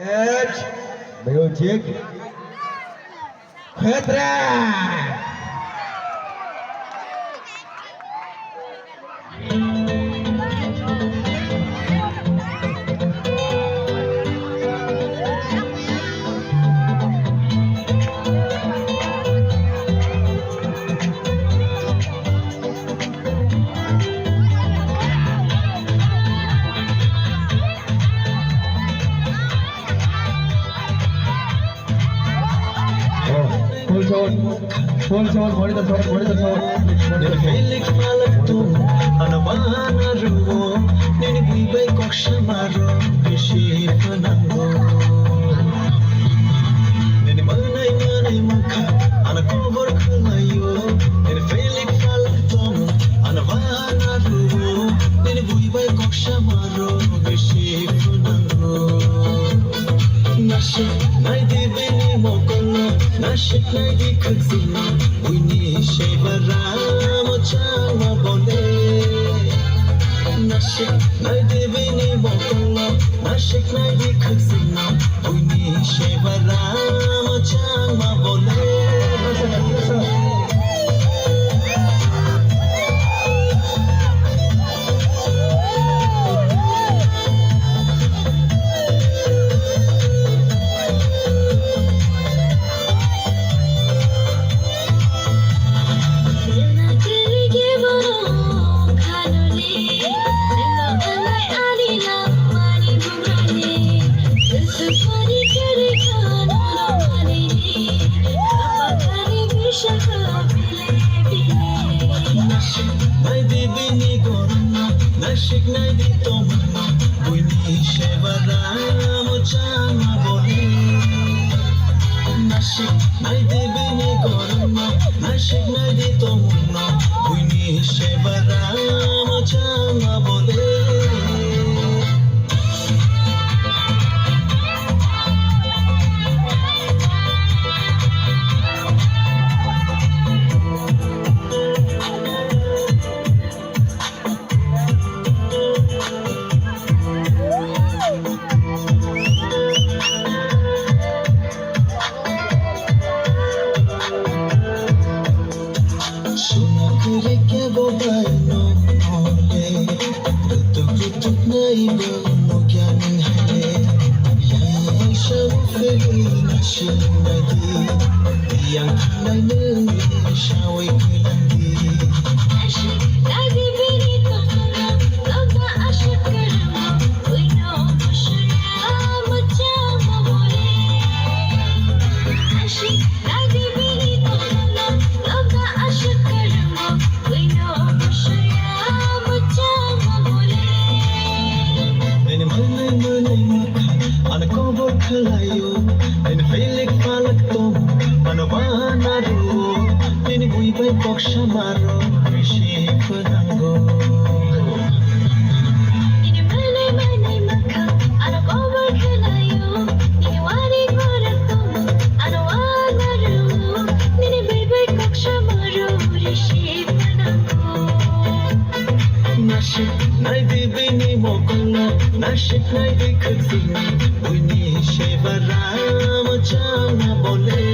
Edge, music, Petra. Full zone, what is the zone? What is the zone? Nene feeling malaktu, anavana ruo, nene bibai koksha maro, bishi panango. Nene manai makha, anakobor khalayo, nene feeling malaktu, anavana ruo, nene bibai koksha maro, bishi panango. Nashe, nai divini mokolo, nashe nai dikhazina. Wini shevaram chama bole Nashik nai devini bokolo Nashik nai dikhazina Wini shevaram chama bole Nashik nai di tomna Wini shevaram chama bole Nashik nai di bini gorma Nashik nai di tomna Wini shevaram chama bole Yang lai nương sao ai cười lăng đi Lai đi bini tokna Lama ashik karma Ui no mushaya Machama bole Ashik Lai di bini tokna Lama ashik karma Ui no mushaya Machama bole Nene manai makha Anakobor khalayo Nene feeling malaktom Anavana ruo, nene buibai koksha maro, bishi panango. Nene manai makha, anakobor khalayo, nene wari koratom, anavana ruo, nene buibai koksha maro, bishi panango. Nashik nai di bini mokolo, nashik nai di khazina, wini shevaram chama bole.